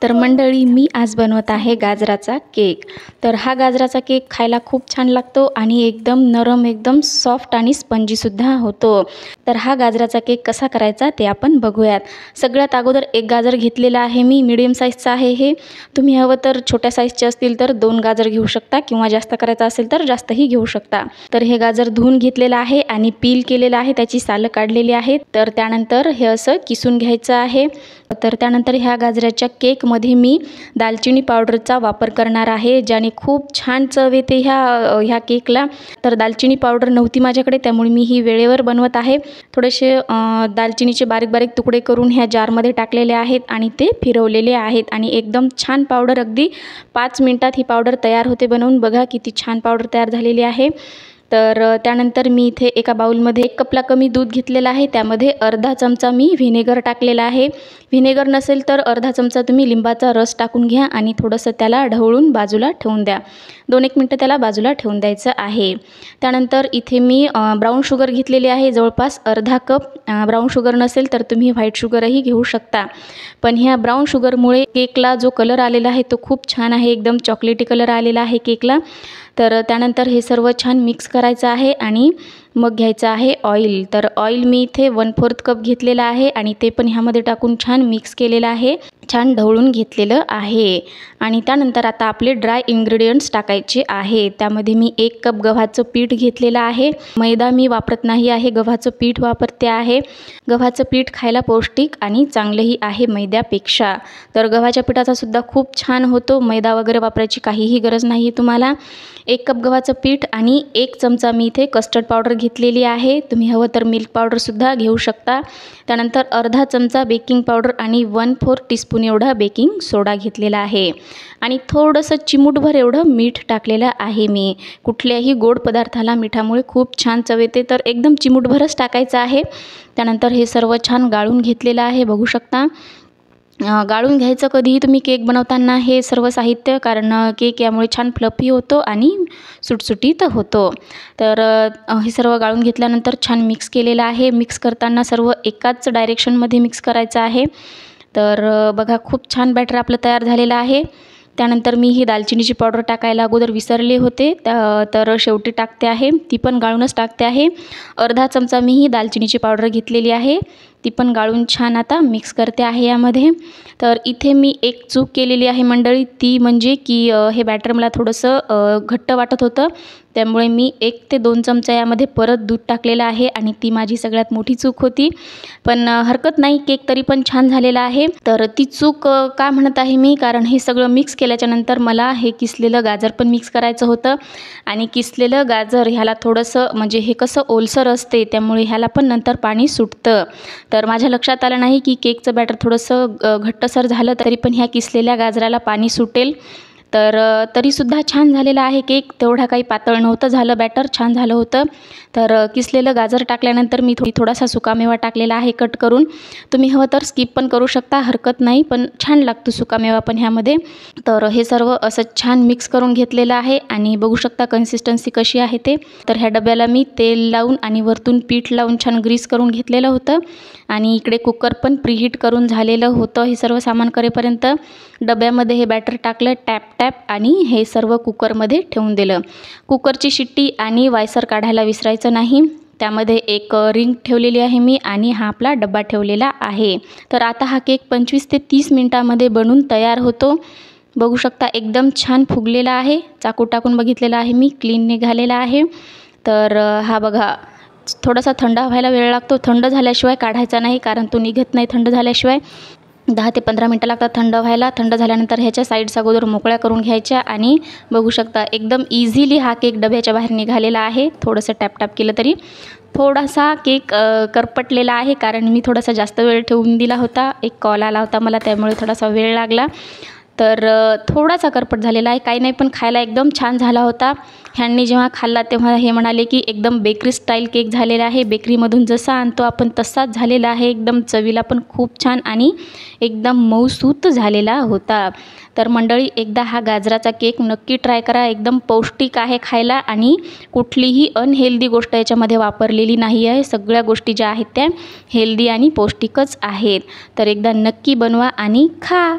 तर मंडळी, मी आज बनवत आहे गाजराचा केक। तर हा गाजराचा केक खायला खूप छान लागतो आणि एकदम नरम, एकदम सॉफ्ट आणि स्पंजी सुद्धा होतो। तर हा गाजराचा केक कसा करायचा ते आपण बघूयात। सगळ्यात अगोदर एक गाजर घेतलेला आहे मी, मीडियम साईजचा आहे हे। तुम्ही हवं तर छोट्या साईजचे असतील तर 2 गाजर घेऊ शकता किंवा जास्त करायचा असेल तर जास्तही घेऊ शकता। तर हे गाजर धुवून घेतलेला आहे आणि पील केलेला आहे, त्याची सालं काढलेली आहेत। तर त्यानंतर हे असं किसून घ्यायचं आहे। तर त्यानंतर ह्या गाजराच्या केकमध्ये मी दालचिनी पावडरचा वापर करणार आहे, ज्याने खूप छान चव येते ह्या केकला। तर दालचिनी पावडर नव्हती माझ्याकडे, त्यामुळे मी ही वेळेवर बनवत आहे। थोडेसे दालचिनीचे बारीक बारीक तुकडे करून ह्या जारमध्ये टाकलेले आहेत आणि ते फिरवलेले आहेत आणि एकदम छान पावडर, अगदी 5 मिनिटात ही पावडर तयार होते बनवून। बघा किती छान पावडर तयार झालेली आहे। तर त्यानंतर मी इथे एका बाउलमध्ये 1 कपला कमी दूध घेतलेला आहे, त्यामध्ये अर्धा चमचा मी व्हिनेगर टाकलेला आहे। व्हिनेगर नसेल तर अर्धा चमचा तुम्ही लिंबाचा रस टाकून घ्या आणि थोडंसं त्याला ढवळून बाजूला ठेवून द्या। 2-1 मिनिटं त्याला बाजूला ठेवून द्यायचं आहे। त्यानंतर इथे मी ब्राऊन शुगर घेतलेली आहे, जवळपास अर्धा कप। ब्राऊन शुगर नसेल तर तुम्ही व्हाईट शुगरही घेऊ शकता। पण ह्या ब्राऊन शुगरमुळे केकला जो कलर आलेला आहे तो खूप छान आहे, एकदम चॉकलेटी कलर आलेला आहे केकला। तर त्यानंतर हे सर्व छान मिक्स करायचं आहे आणि मग घ्यायचं आहे ऑइल। तर ऑइल मी इथे 1/4 कप घेतलेला आहे आणि ते पण ह्यामध्ये टाकून छान मिक्स केलेलं आहे, छान ढवळून घेतलेलं आहे। आणि त्यानंतर आता आपले ड्राय इन्ग्रेडियंट्स टाकायचे आहे। त्यामध्ये मी 1 कप गव्हाचं पीठ घेतलेलं आहे। मैदा मी वापरत नाही आहे, गव्हाचं पीठ वापरते आहे। गव्हाचं पीठ खायला पौष्टिक आणि चांगलंही आहे मैद्यापेक्षा। तर गव्हाच्या पिठाचा सुद्धा खूप छान होतो, मैदा वगैरे वापरायची काहीही गरज नाही तुम्हाला। 1 कप गव्हाचं पीठ आणि 1 चमचा मी इथे कस्टर्ड पावडर घेतलेली आहे, तुम्ही हवं तर मिल्क पावडरसुद्धा घेऊ शकता। त्यानंतर अर्धा चमचा बेकिंग पावडर आणि 1/4 टीस्पून एवढा बेकिंग सोडा घेतलेला आहे आणि थोडंसं चिमूटभर एवढं मीठ टाकलेलं आहे मी। कुठल्याही गोड पदार्थाला मिठामुळे खूप छान चव येते, तर एकदम चिमूटभरच टाकायचं आहे। त्यानंतर हे सर्व छान गाळून घेतलेलं आहे, बघू शकता। गाळून घ्यायचं कधीही तुम्ही केक बनवताना हे सर्व साहित्य, कारण केक यामुळे छान फ्लफी होतो आणि सुटसुटीत होतो। तर हे सर्व गाळून घेतल्यानंतर छान मिक्स केलेलं आहे। मिक्स करताना सर्व एकाच डायरेक्शनमध्ये मिक्स करायचं आहे। तर बघा खूप छान बॅटर आपलं तयार झालेलं आहे। त्यानंतर मी ही दालचिनीची पावडर टाकायला अगोदर विसरले होते, तर शेवटी टाकते आहे, ती पण गाळूनच टाकते आहे। अर्धा चमचा मी ही दालचिनीची पावडर घेतलेली आहे, ती पण गाळून छान आता मिक्स करते आहे यामध्ये। तर इथे मी एक चूक केलेली आहे मंडळी, ती म्हणजे की हे बॅटर मला थोडंसं घट्ट वाटत होतं, त्यामुळे मी 1 ते 2 चमचा यामध्ये परत दूध टाकलेलं आहे आणि ती माझी सगळ्यात मोठी चूक होती। पण हरकत नाही, केक तरी पण छान झालेला आहे। तर ती चूक का म्हणत आहे मी, कारण हे सगळं मिक्स केल्याच्यानंतर मला हे किसलेलं गाजर पण मिक्स करायचं होतं आणि किसलेलं गाजर ह्याला थोडंसं, म्हणजे हे कसं ओलसर असते, त्यामुळे ह्याला पण नंतर पाणी सुटतं। तर माझ्या लक्षात आलं नाही की केकचं बॅटर थोडंसं घट्टसर झालं तरी पण ह्या किसलेल्या गाजराला पाणी सुटेल। तर तरीसुद्धा छान झालेला आहे केक, तेवढा काही पातळ नव्हतं झालं बॅटर, छान झालं होतं। तर किसलेलं गाजर टाकल्यानंतर मी थोडासा सुकामेवा टाकलेला आहे कट करून, तुम्ही हवं तर स्किप पण करू शकता, हरकत नाही, पण छान लागतो सुकामेवा पण ह्यामध्ये। तर हे सर्व असं छान मिक्स करून घेतलेलं आहे आणि बघू शकता कन्सिस्टन्सी कशी आहे ते। तर ह्या डब्याला मी तेल लावून आणि वरतून पीठ लावून छान ग्रीस करून घेतलेलं होतं आणि इकडे कुकर पण प्रीहीट करून झालेलं होतं। हे सर्व सामान करेपर्यंत डब्यामध्ये हे बॅटर टाकलं, टॅप टॅप, आणि हे सर्व कुकरमध्ये ठेवून दिलं। कुकरची शिट्टी आणि वायसर काढायला विसरायचं नाही, त्यामध्ये एक रिंग ठेवलेली आहे मी आणि हा आपला डब्बा ठेवलेला आहे। तर आता हा केक 25 ते 30 मिनिटांमध्ये बनून तयार होतो। बघू शकता एकदम छान फुगलेला आहे, चाकू टाकून बघितलेला आहे मी, क्लीन निघालेला आहे। तर हा बघा, थोडासा थंड व्हायला वेळ लागतो, थंड झाल्याशिवाय काढायचा नाही, कारण तो निघत नाही थंड झाल्याशिवाय। 10 ते 15 मिनिटं लागतात थंड व्हायला। थंड झाल्यानंतर ह्याच्या साईड्स अगोदर मोकळ्या करून घ्यायच्या आणि बघू शकता एकदम इझिली हा केक डब्याच्या बाहेर निघालेला आहे। थोडंसं टॅप टॅप केलं तरी थोडासा केक करपटलेला आहे, कारण मी थोडासा जास्त वेळ ठेवून दिला होता, एक कॉल आला होता मला, त्यामुळे थोडासा वेळ लागला। तर थोडासा करपट झालेला आहे, काही नाही, पण खायला एकदम छान झाला होता। ह्यांनी जेव्हा खाल्ला तेव्हा हे म्हणाले की एकदम बेकरी स्टाईल केक झालेला आहे, बेकरीमधून जसा आणतो आपण तसाच झालेला आहे, एकदम चवीला पण खूप छान आणि एकदम मऊसूत झालेला होता। तर मंडळी, एकदा हा गाजराचा केक नक्की ट्राय करा, एकदम पौष्टिक आहे खायला आणि कुठलीही अनहेल्दी गोष्ट याच्यामध्ये वापरलेली नाही आहे, सगळ्या गोष्टी ज्या आहेत त्या हेल्दी आणि पौष्टिकच आहेत। तर एकदा नक्की बनवा आणि खा।